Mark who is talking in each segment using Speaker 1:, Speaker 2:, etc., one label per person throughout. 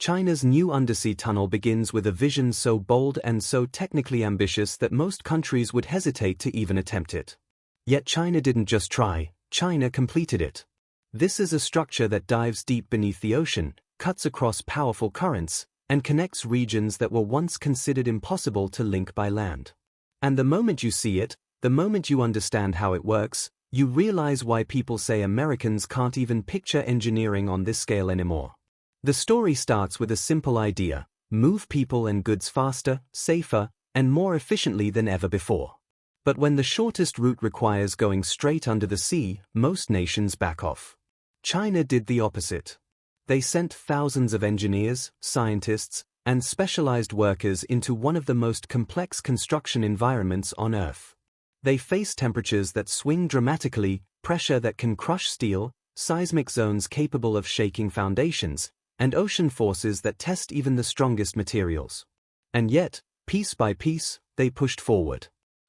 Speaker 1: China's new undersea tunnel begins with a vision so bold and so technically ambitious that most countries would hesitate to even attempt it. Yet China didn't just try, China completed it. This is a structure that dives deep beneath the ocean, cuts across powerful currents, and connects regions that were once considered impossible to link by land. And the moment you see it, the moment you understand how it works, you realize why people say Americans can't even picture engineering on this scale anymore. The story starts with a simple idea: move people and goods faster, safer, and more efficiently than ever before. But when the shortest route requires going straight under the sea, most nations back off. China did the opposite. They sent thousands of engineers, scientists, and specialized workers into one of the most complex construction environments on Earth. They face temperatures that swing dramatically, pressure that can crush steel, seismic zones capable of shaking foundations, and ocean forces that test even the strongest materials. And yet, piece by piece, they pushed forward.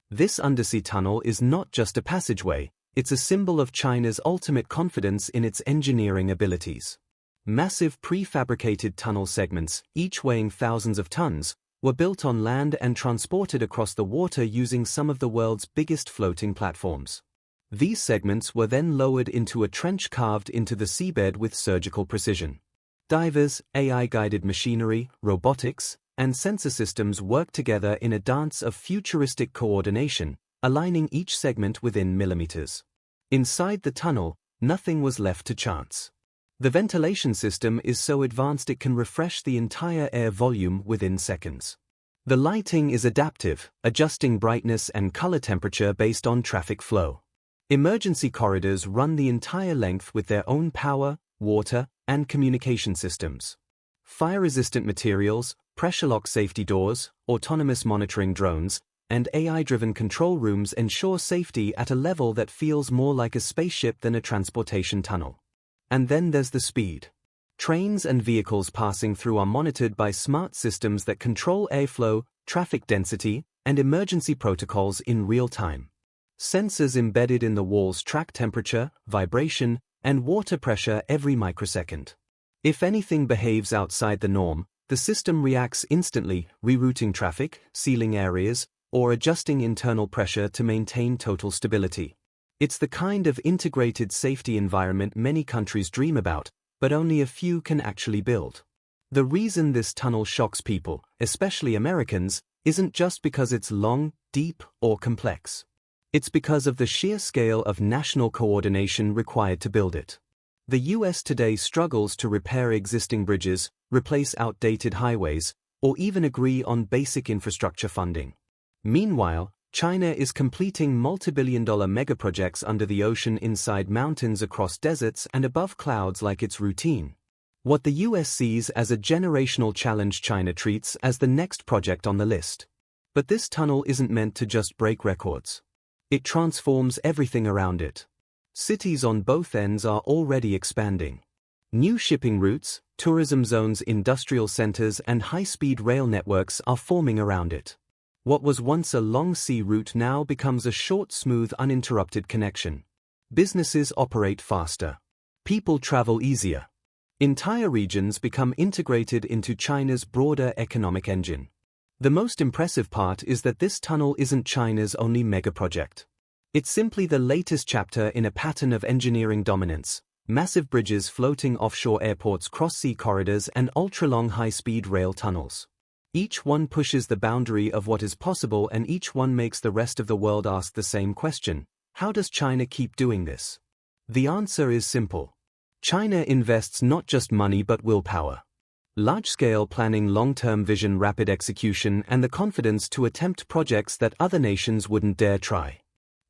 Speaker 1: This undersea tunnel is not just a passageway, it's a symbol of China's ultimate confidence in its engineering abilities. Massive prefabricated tunnel segments, each weighing thousands of tons, were built on land and transported across the water using some of the world's biggest floating platforms. These segments were then lowered into a trench carved into the seabed with surgical precision. Divers, AI-guided machinery, robotics, and sensor systems worked together in a dance of futuristic coordination, aligning each segment within millimeters. Inside the tunnel, nothing was left to chance. The ventilation system is so advanced it can refresh the entire air volume within seconds. The lighting is adaptive, adjusting brightness and color temperature based on traffic flow. Emergency corridors run the entire length with their own power, water, and communication systems. Fire-resistant materials, pressure-lock safety doors, autonomous monitoring drones, and AI-driven control rooms ensure safety at a level that feels more like a spaceship than a transportation tunnel. And then there's the speed. Trains and vehicles passing through are monitored by smart systems that control airflow, traffic density, and emergency protocols in real time. Sensors embedded in the walls track temperature, vibration, and water pressure every microsecond. If anything behaves outside the norm, the system reacts instantly, rerouting traffic, sealing areas, or adjusting internal pressure to maintain total stability. It's the kind of integrated safety environment many countries dream about, but only a few can actually build. The reason this tunnel shocks people, especially Americans, isn't just because it's long, deep, or complex. It's because of the sheer scale of national coordination required to build it. The US today struggles to repair existing bridges, replace outdated highways, or even agree on basic infrastructure funding. Meanwhile, China is completing multi-billion-dollar megaprojects under the ocean, inside mountains, across deserts, and above clouds like it's routine. What the US sees as a generational challenge, China treats as the next project on the list. But this tunnel isn't meant to just break records. It transforms everything around it. Cities on both ends are already expanding. New shipping routes, tourism zones, industrial centers, and high-speed rail networks are forming around it. What was once a long sea route now becomes a short, smooth, uninterrupted connection. Businesses operate faster. People travel easier. Entire regions become integrated into China's broader economic engine. The most impressive part is that this tunnel isn't China's only megaproject. It's simply the latest chapter in a pattern of engineering dominance: massive bridges floating offshore airports, cross-sea corridors, and ultra-long high-speed rail tunnels. Each one pushes the boundary of what is possible, and each one makes the rest of the world ask the same question: how does China keep doing this? The answer is simple. China invests not just money but willpower. Large-scale planning, long-term vision, rapid execution, and the confidence to attempt projects that other nations wouldn't dare try.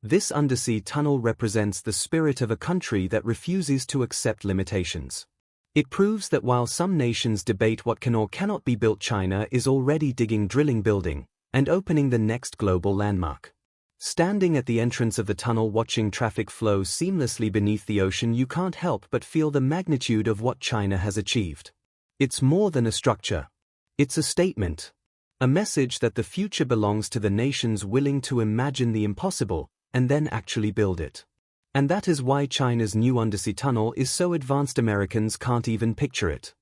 Speaker 1: This undersea tunnel represents the spirit of a country that refuses to accept limitations. It proves that while some nations debate what can or cannot be built, China is already digging, drilling, building, and opening the next global landmark. Standing at the entrance of the tunnel, watching traffic flow seamlessly beneath the ocean, you can't help but feel the magnitude of what China has achieved. It's more than a structure. It's a statement. A message that the future belongs to the nations willing to imagine the impossible and then actually build it. And that is why China's new undersea tunnel is so advanced Americans can't even picture it.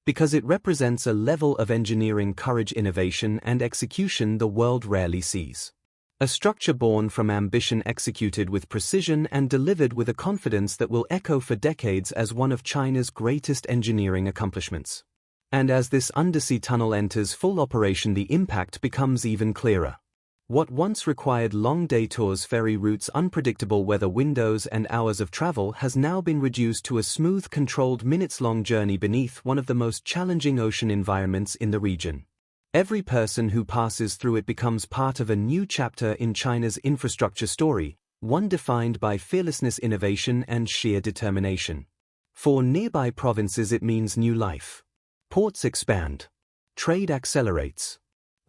Speaker 1: Because it represents a level of engineering courage, innovation, and execution the world rarely sees. A structure born from ambition, executed with precision and delivered with a confidence that will echo for decades as one of China's greatest engineering accomplishments. And as this undersea tunnel enters full operation, the impact becomes even clearer. What once required long detours, ferry routes, unpredictable weather windows, and hours of travel has now been reduced to a smooth, controlled, minutes-long journey beneath one of the most challenging ocean environments in the region. Every person who passes through it becomes part of a new chapter in China's infrastructure story, one defined by fearlessness, innovation, and sheer determination. For nearby provinces, it means new life. Ports expand. Trade accelerates.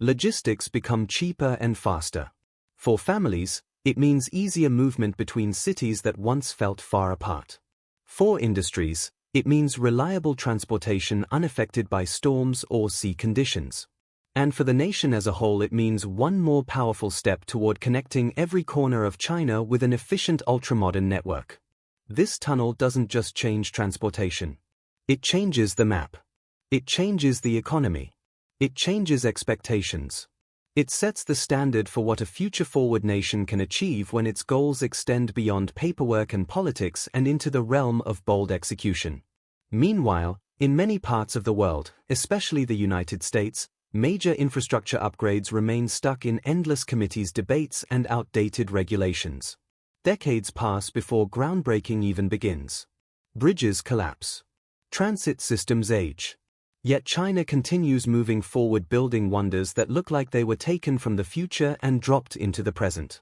Speaker 1: Logistics become cheaper and faster. For families, it means easier movement between cities that once felt far apart. For industries, it means reliable transportation unaffected by storms or sea conditions. And for the nation as a whole, it means one more powerful step toward connecting every corner of China with an efficient ultramodern network. This tunnel doesn't just change transportation. It changes the map. It changes the economy. It changes expectations. It sets the standard for what a future-forward nation can achieve when its goals extend beyond paperwork and politics and into the realm of bold execution. Meanwhile, in many parts of the world, especially the United States, major infrastructure upgrades remain stuck in endless committees, debates, and outdated regulations. Decades pass before groundbreaking even begins. Bridges collapse. Transit systems age. Yet China continues moving forward, building wonders that look like they were taken from the future and dropped into the present.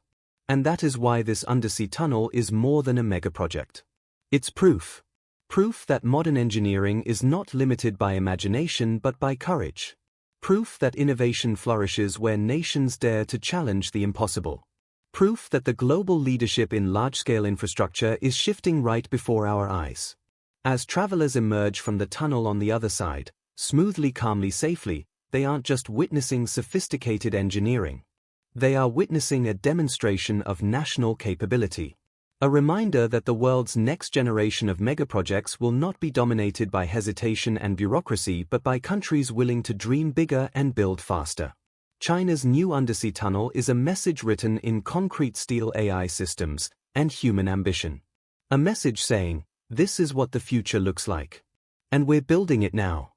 Speaker 1: And that is why this undersea tunnel is more than a megaproject. It's proof. Proof that modern engineering is not limited by imagination but by courage. Proof that innovation flourishes where nations dare to challenge the impossible. Proof that the global leadership in large-scale infrastructure is shifting right before our eyes. As travelers emerge from the tunnel on the other side, smoothly, calmly, safely, they aren't just witnessing sophisticated engineering. They are witnessing a demonstration of national capability. A reminder that the world's next generation of megaprojects will not be dominated by hesitation and bureaucracy but by countries willing to dream bigger and build faster. China's new undersea tunnel is a message written in concrete steel, AI systems, and human ambition. A message saying, this is what the future looks like. And we're building it now.